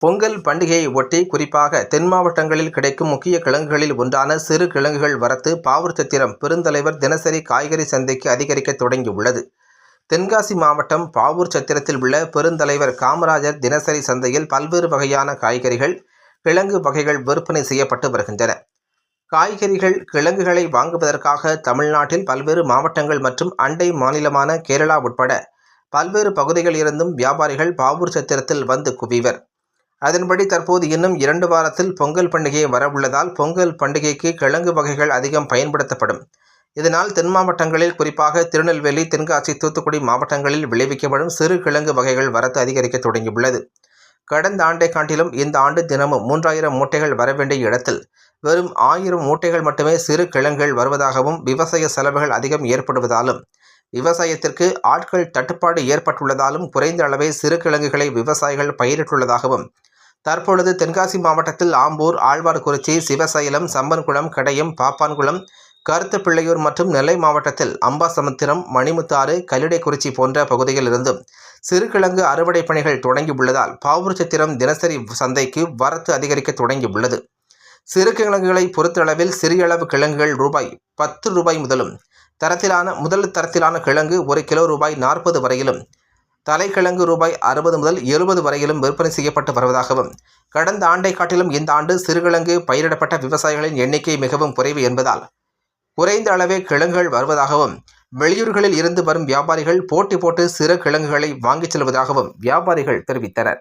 பொங்கல் பண்டிகையை ஒட்டி குறிப்பாக தென் மாவட்டங்களில் கிடைக்கும் முக்கிய கிழங்குகளில் ஒன்றான சிறு கிழங்குகள் வரத்து பாவூர்சத்திரம் பெருந்தலைவர் தினசரி காய்கறி சந்தைக்கு அதிகரிக்க தொடங்கியுள்ளது. தென்காசி மாவட்டம் பாவூர்சத்திரத்தில் உள்ள பெருந்தலைவர் காமராஜர் தினசரி சந்தையில் பல்வேறு வகையான காய்கறிகள், கிழங்கு வகைகள் விற்பனை செய்யப்பட்டு வருகின்றன. காய்கறிகள், கிழங்குகளை வாங்குவதற்காக தமிழ்நாட்டில் பல்வேறு மாவட்டங்கள் மற்றும் அண்டை மாநிலமான கேரளா உட்பட பல்வேறு பகுதிகளில் இருந்தும் வியாபாரிகள் பாவூர்சத்திரத்தில் வந்து குவிவர். அதன்படி தற்போது இன்னும் 2 வாரத்தில் பொங்கல் பண்டிகை வரவுள்ளதால் பொங்கல் பண்டிகைக்கு கிழங்கு வகைகள் அதிகம் பயன்படுத்தப்படும். இதனால் தென் மாவட்டங்களில் குறிப்பாக திருநெல்வேலி, தென்காசி, தூத்துக்குடி மாவட்டங்களில் விளைவிக்கப்படும் சிறு கிழங்கு வகைகள் வரத்து அதிகரிக்க தொடங்கியுள்ளது. கடந்த ஆண்டை காட்டிலும் இந்த ஆண்டு தினமும் 3000 மூட்டைகள் வரவேண்டிய இடத்தில் வெறும் 1000 மூட்டைகள் மட்டுமே சிறு கிழங்குகள் வருவதாகவும், விவசாய செலவுகள் அதிகம் ஏற்படுவதாலும், விவசாயத்திற்கு ஆட்கள் தட்டுப்பாடு ஏற்பட்டுள்ளதாலும் குறைந்த அளவே சிறு கிழங்குகளை விவசாயிகள் பயிரிட்டுள்ளதாகவும், தற்பொழுது தென்காசி மாவட்டத்தில் ஆம்பூர், ஆழ்வார்குறிச்சி, சிவசைலம், சம்பன்குளம், கடையம், பாப்பான்குளம், கருத்துப்பிள்ளையூர் மற்றும் நெல்லை மாவட்டத்தில் அம்பாசமுத்திரம், மணிமுத்தாறு, கல்லிடைக்குறிச்சி போன்ற பகுதிகளில் இருந்தும் சிறுகிழங்கு அறுவடை பணிகள் தொடங்கியுள்ளதால் பாவூர்சத்திரம் தினசரி சந்தைக்கு வரத்து அதிகரிக்க தொடங்கியுள்ளது. சிறு கிழங்குகளை பொறுத்தளவில் சிறிய அளவு கிழங்குகள் ₹10 முதலும், முதல் தரத்திலான கிழங்கு 1 கிலோ ₹40 வரையிலும், தலைக்கிழங்கு ₹60 முதல் 70 வரையிலும் விற்பனை செய்யப்பட்டு வருவதாகவும், கடந்த ஆண்டை காட்டிலும் இந்த ஆண்டு சிறுகிழங்கு பயிரிடப்பட்ட விவசாயிகளின் எண்ணிக்கை மிகவும் குறைவு என்பதால் குறைந்த அளவே கிழங்குகள் வருவதாகவும், வெளியூர்களில் இருந்து வரும் வியாபாரிகள் போட்டி போட்டு சிறு கிழங்குகளை வாங்கிச் செல்வதாகவும் வியாபாரிகள் தெரிவித்தனர்.